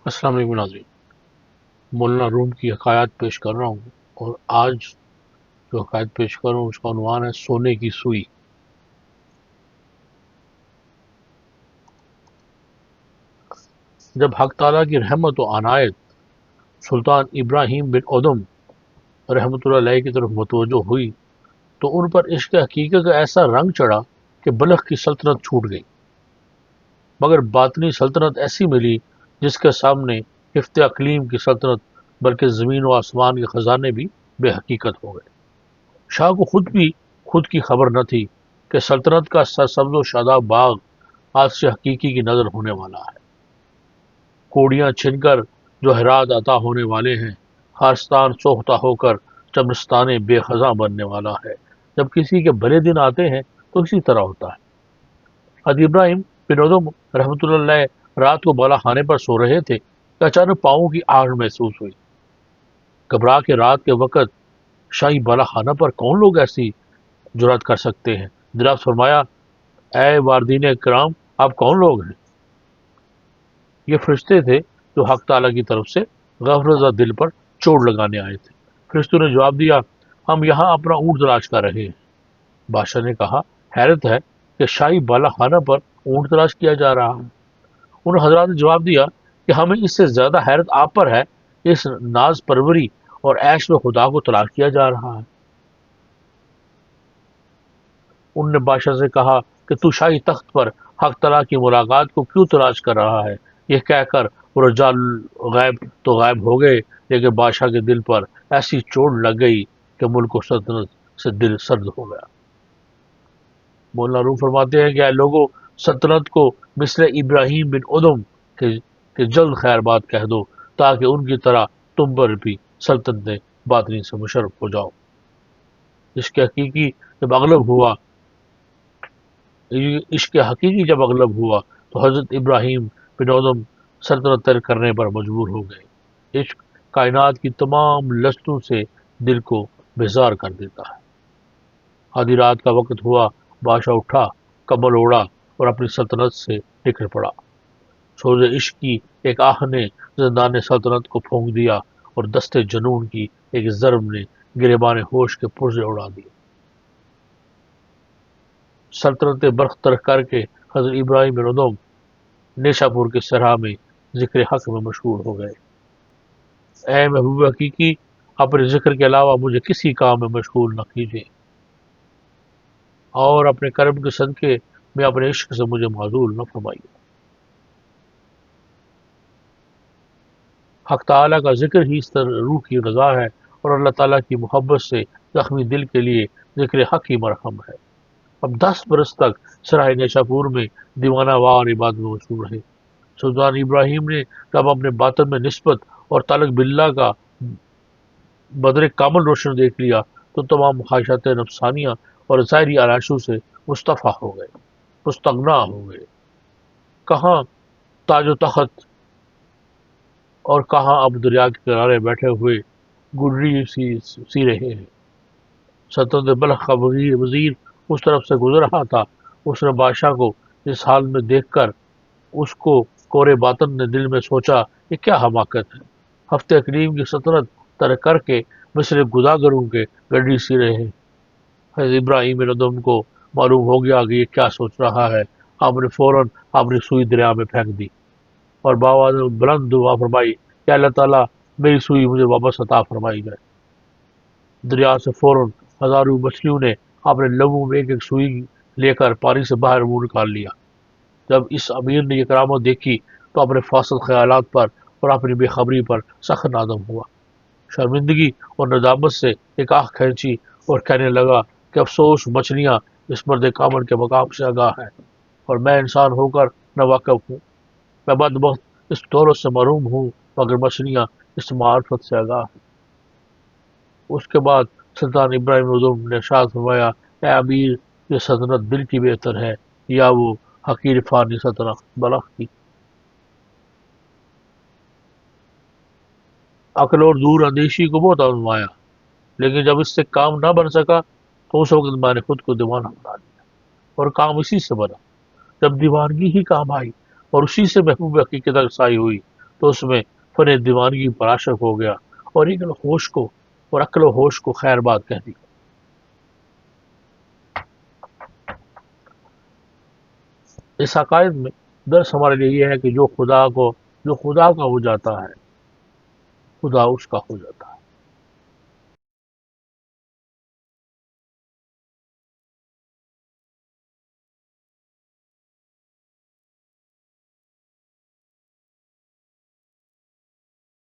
السلام علیکم ناظرین، مولانا روم کی حکایات پیش کر رہا ہوں، اور آج جو حکایت پیش کر رہا ہوں اس کا عنوان ہے سونے کی سوئی۔ جب حق تعالیٰ کی رحمت و عنایت سلطان ابراہیم بن ادم رحمۃ اللہ علیہ کی طرف متوجہ ہوئی تو ان پر عشق حقیقت کا ایسا رنگ چڑھا کہ بلخ کی سلطنت چھوٹ گئی، مگر باطنی سلطنت ایسی ملی جس کے سامنے ہفت اقلیم کی سلطنت بلکہ زمین و آسمان کے خزانے بھی بے حقیقت ہو گئے۔ شاہ کو خود کی خبر نہ تھی کہ سلطنت کا سرسبز و شاداب باغ آج سے حقیقی کی نظر ہونے والا ہے۔ کوڑیاں چھن کر جوہرات عطا ہونے والے ہیں، خارستان سوختہ ہو کر چمرستان بے خزاں بننے والا ہے۔ جب کسی کے بھلے دن آتے ہیں تو اسی طرح ہوتا ہے۔ حضرت ابراہیم بن ادم رحمۃ اللہ علیہ رات کو بالا خانے پر سو رہے تھے کہ اچانک پاؤں کی آہٹ محسوس ہوئی۔ گھبرا کے رات کے وقت شاہی بالا خانہ پر کون لوگ ایسی جرات کر سکتے ہیں؟ دریافت فرمایا، اے واردین کرام، آپ کون لوگ ہیں؟ یہ فرشتے تھے جو حق تعالیٰ کی طرف سے غفرزدہ دل پر چوٹ لگانے آئے تھے۔ فرشتوں نے جواب دیا، ہم یہاں اپنا اونٹ تلاش کر رہے ہیں۔ بادشاہ نے کہا، حیرت ہے کہ شاہی بالا خانہ پر اونٹ تلاش کیا جا رہا ہے۔ ان حضرات نے جواب دیا کہ ہمیں اس سے زیادہ حیرت آپ پر ہے، اس ناز پروری اور عیش میں خدا کو تلاش کیا جا رہا ہے۔ ان نے بادشاہ سے کہا کہ تو شاہی تخت پر حق تعالیٰ کی ملاقات کو کیوں تلاش کر رہا ہے؟ یہ کہہ کر وہ رجال غیب تو غائب ہو گئے، لیکن بادشاہ کے دل پر ایسی چوٹ لگ گئی کہ ملک و سلطنت سے دل سرد ہو گیا۔ مولانا روم فرماتے ہیں کہ اے لوگوں، سلطنت کو مثل ابراہیم بن ادم کہ جلد خیر بات کہہ دو، تاکہ ان کی طرح تم پر بھی سلطنت باطنی سے مشرف ہو جاؤ۔ عشق حقیقی جب اغلب ہوا تو حضرت ابراہیم بن ادم سلطنت ترک کرنے پر مجبور ہو گئے۔ عشق کائنات کی تمام لذتوں سے دل کو بیزار کر دیتا ہے۔ آدھی رات کا وقت ہوا، بادشاہ اٹھا، کمبل اوڑھا اور اپنی سلطنت سے نکل پڑا۔ سوز عشق کی ایک آہ نے زندان سلطنت کو پھونک دیا اور دستے جنون کی ایک ضرب نے گریبان ہوش کے پرزے اڑا دیے۔ سلطنت برختر کر کے حضرت ابراہیم بن ادم نیشا پور کے صحرا میں ذکر حق میں مشہور ہو گئے۔ اے محبوب حقیقی، اپنے ذکر کے علاوہ مجھے کسی کام میں مشغول نہ کیجیے، اور اپنے کرم کے صدقے میں اپنے عشق سے مجھے معذول نہ فرمائیے۔ حق تعالیٰ کا ذکر ہی اس طرح روح کی غذا ہے، اور اللہ تعالیٰ کی محبت سے زخمی دل کے لیے ذکر حق ہی مرہم ہے۔ اب 10 برس تک سرائے نیشا پور میں دیوانہ وار عبادت میں مشغول رہے۔ سلطان ابراہیم نے جب اپنے باطن میں نسبت اور تعلق باللہ کا بدر کامل روشن دیکھ لیا تو تمام خواہشات نفسانیہ اور ظاہری آرائشوں سے مستعفی ہو گئے، مستغنا ہو گئے۔ کہاں تاج و تخت اور کہاں اب دریا کے کنارے بیٹھے ہوئے گڈری سی رہے ہیں۔ سلطنت بلخ کا وزیر اس طرف سے گزر رہا تھا۔ اس نے بادشاہ کو اس حال میں دیکھ کر اس کو کورے باطن نے دل میں سوچا، یہ کیا حماقت ہے؟ ہفتے اقلیم کی سلطنت ترک کر کے مصر گداگروں کے گڈری سی رہے ہیں۔ حضرت ابراہیم بن ادم کو معلوم ہو گیا کہ یہ کیا سوچ رہا ہے۔ آپ نے فوراً اپنی سوئی دریا میں پھینک دی اور بآواز بلند دعا فرمائی کہ اللہ تعالیٰ میری سوئی مجھے واپس عطا فرمائی جائے۔ دریا سے فوراً ہزاروں مچھلیوں نے اپنے لبوں میں ایک ایک سوئی لے کر پانی سے باہر منہ نکال لیا۔ جب اس امیر نے یہ کرامت دیکھی تو اپنے فاسد خیالات پر اور اپنی بے خبری پر سخت نادم ہوا۔ شرمندگی اور ندامت سے ایک آنکھ کھینچی اور کہنے لگا کہ افسوس، مچھلیاں اس مرد کامل کے مقام سے آگاہ ہیں، اور میں انسان ہو کر ناواقف ہوں۔ میں بدبخت اس دولت سے محروم ہوں، مگر مچھلیاں اس معرفت سے آگاہ ہیں۔ اس کے بعد سلطان ابراہیم ادم نے ارشاد فرمایا، اے امیر، یہ سلطنت دل کی بہتر ہے یا وہ حقیر فانی سلطنت بلخ کی؟ عقل اور دور اندیشی کو بہت آزمایا، لیکن جب اس سے کام نہ بن سکا تو اس وقت میں نے خود کو دیوانہ بنا لیا، اور کام اسی سے بنا۔ جب دیوانگی ہی کام آئی اور اسی سے محبوب حقیقت تک رسائی ہوئی تو اس میں فن دیوانگی پر عاشق ہو گیا اور عقل و ہوش کو خیر بات کہہ دی۔ اس عقائد میں درس ہمارے لیے یہ ہے کہ جو خدا کا ہو جاتا ہے خدا اس کا ہو جاتا ہے۔